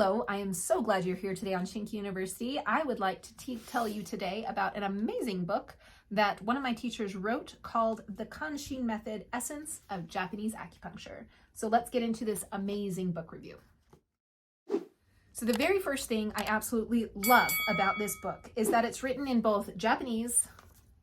Hello, I am so glad you're here today on ShinKyu University. I would like to tell you today about an amazing book that one of my teachers wrote called The Kanshin Method, Essence of Japanese Acupuncture. So let's get into this amazing book review. So the very first thing I absolutely love about this book is that it's written in both Japanese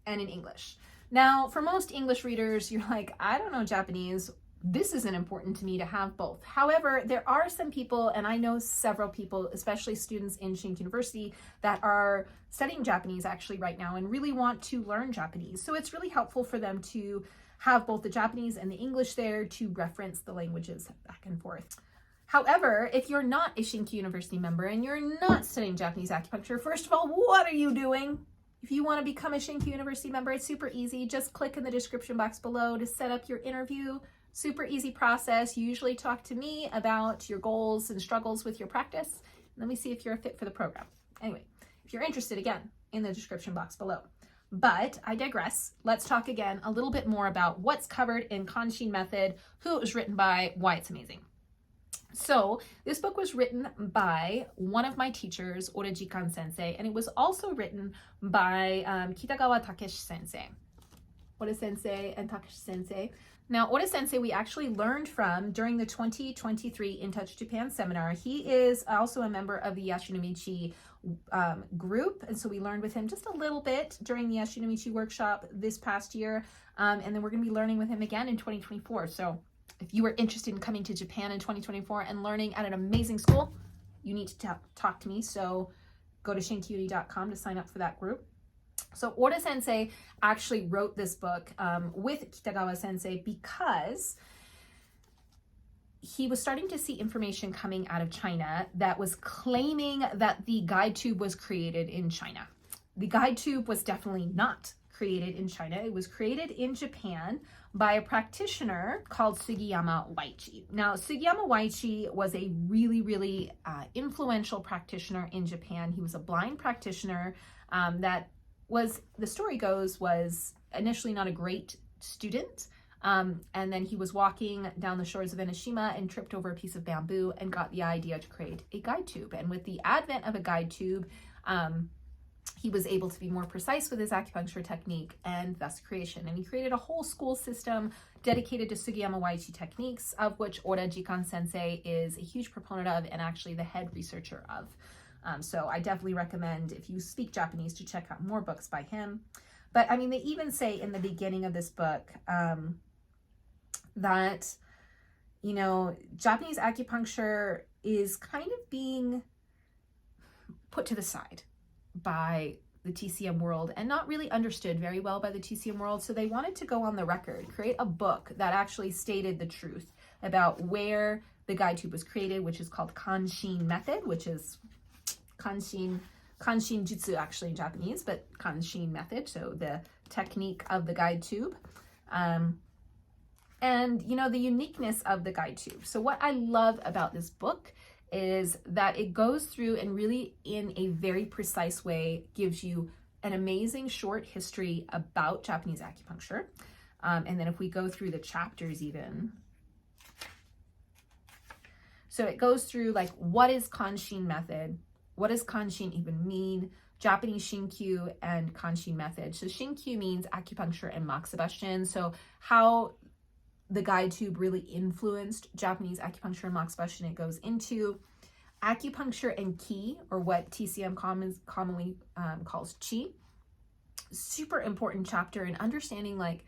and in English. Now, for most English readers, you're like, I don't know Japanese. This isn't important to me to have both. However, there are some people, and I know several people, especially students in ShinKyu University, that are studying Japanese actually right now and really want to learn Japanese. So it's really helpful for them to have both the Japanese and the English there to reference the languages back and forth. However, if you're not a ShinKyu University member and you're not studying Japanese acupuncture, first of all, what are you doing? If you want to become a ShinKyu University member, it's super easy. Just click in the description box below to set up your interview. Super easy process. You usually talk to me about your goals and struggles with your practice, and then we see if you're a fit for the program. Anyway, if you're interested, again, in the description box below. But I digress. Let's talk again a little bit more about what's covered in Kanshin Method, who it was written by, why it's amazing. So this book was written by one of my teachers, Oura sensei, and it was also written by Kitagawa Takeshi sensei. Oura sensei and Takeshi sensei. Now, Oura sensei, we actually learned from during the 2023 In Touch Japan seminar. He is also a member of the Yashinomichi group, and so we learned with him just a little bit during the Yashinomichi workshop this past year, and then we're going to be learning with him again in 2024. So if you are interested in coming to Japan in 2024 and learning at an amazing school, you need to talk to me. So go to shinkyuri.com to sign up for that group. So Oura sensei actually wrote this book with Kitagawa sensei because he was starting to see information coming out of China that was claiming that the guide tube was created in China. The guide tube was definitely not created in China. It was created in Japan by a practitioner called Sugiyama Waichi. Now, Sugiyama Waichi was a really influential practitioner in Japan. He was a blind practitioner that was, the story goes, was initially not a great student. And then he was walking down the shores of Enoshima and tripped over a piece of bamboo and got the idea to create a guide tube. And with the advent of a guide tube, he was able to be more precise with his acupuncture technique and thus creation. And he created a whole school system dedicated to Sugiyama Waichi techniques, of which Oura sensei is a huge proponent of and actually the head researcher of. So I definitely recommend, if you speak Japanese, to check out more books by him. But I mean, they even say in the beginning of this book that, you know, Japanese acupuncture is kind of being put to the side by the TCM world and not really understood very well by the TCM world. So they wanted to go on the record, create a book that actually stated the truth about where the guide tube was created, which is called Kanshin Method, which is Kanshin Jutsu actually in Japanese, but Kanshin Method, so the technique of the guide tube. And, you know, the uniqueness of the guide tube. So what I love about this book is that it goes through and really in a very precise way gives you an amazing short history about Japanese acupuncture. And then if we go through the chapters even, so it goes through like, what is Kanshin Method? What does Kanshin even mean? Japanese ShinKyu and Kanshin Method. So ShinKyu means acupuncture and moxibustion. So how the guide tube really influenced Japanese acupuncture and moxibustion, it goes into acupuncture and ki, or what TCM commonly calls chi. Super important chapter in understanding like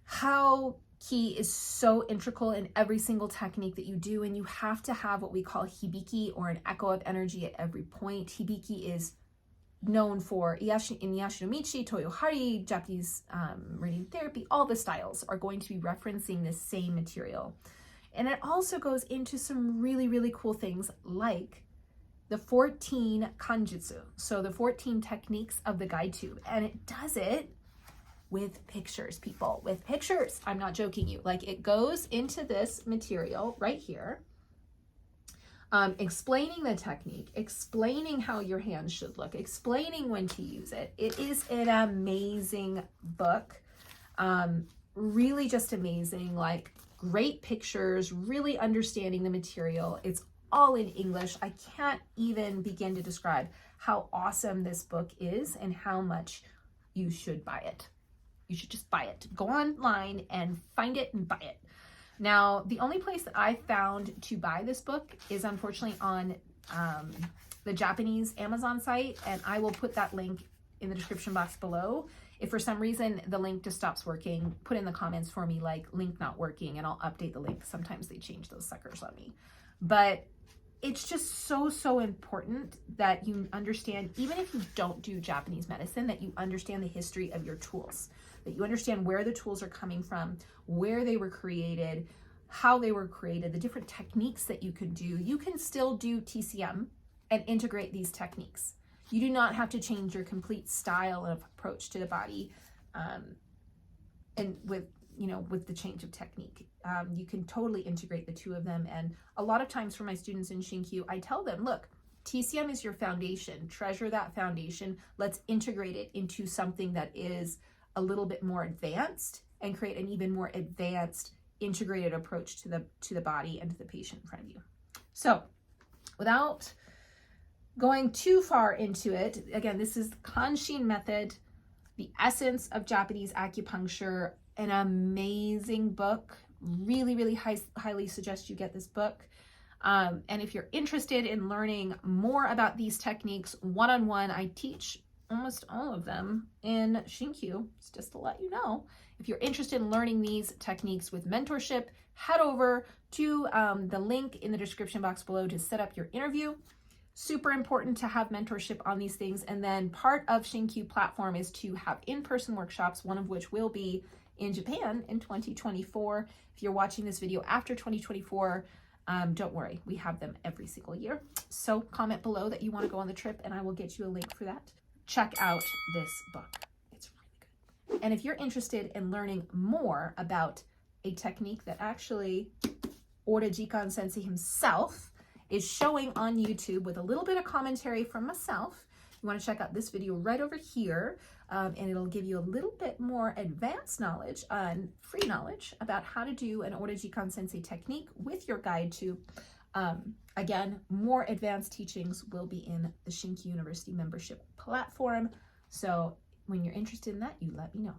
how ki is so integral in every single technique that you do, and you have to have what we call hibiki, or an echo of energy at every point. Hibiki is known for in Yashinomichi, Toyohari, Japanese meridian therapy. All the styles are going to be referencing this same material. And it also goes into some really cool things like the 14 kanjutsu, so the 14 techniques of the guide tube. And it does it with pictures, people, with pictures. I'm not joking you. Like, it goes into this material right here, explaining the technique, explaining how your hands should look, explaining when to use it. It is an amazing book. Really just amazing, like great pictures, really understanding the material. It's all in English. I can't even begin to describe how awesome this book is and how much you should buy it. You should just buy it. Go online and find it and buy it. Now, the only place that I found to buy this book is unfortunately on the Japanese Amazon site, and I will put that link in the description box below. If for some reason the link just stops working, put in the comments for me like link not working, and I'll update the link. Sometimes they change those suckers on me. But it's just so important that you understand, even if you don't do Japanese medicine, that you understand the history of your tools, that you understand where the tools are coming from, where they were created, how they were created, the different techniques that you could do. You can still do TCM and integrate these techniques. You do not have to change your complete style of approach to the body, and with the change of technique. You can totally integrate the two of them. And a lot of times for my students in ShinKyu, I tell them, look, TCM is your foundation. Treasure that foundation. Let's integrate it into something that is a little bit more advanced and create an even more advanced integrated approach to the body and to the patient in front of you. So without going too far into it, again, this is Kanshin Method, the Essence of Japanese Acupuncture, an amazing book. Really highly suggest you get this book. And if you're interested in learning more about these techniques one-on-one, I teach almost all of them in ShinKyu, just to let you know. If you're interested in learning these techniques with mentorship, head over to the link in the description box below to set up your interview. Super important to have mentorship on these things. And then part of ShinKyu platform is to have in-person workshops, one of which will be in Japan in 2024. If you're watching this video after 2024, don't worry, we have them every single year. So comment below that you want to go on the trip and I will get you a link for that. Check out this book. It's really good. And if you're interested in learning more about a technique that actually Oura Jikan Sensei himself is showing on YouTube with a little bit of commentary from myself, you want to check out this video right over here, and it'll give you a little bit more advanced knowledge and free knowledge about how to do an Oura Jikan Sensei technique with your guide tube. Again, more advanced teachings will be in the ShinKyu University membership platform. So when you're interested in that, you let me know.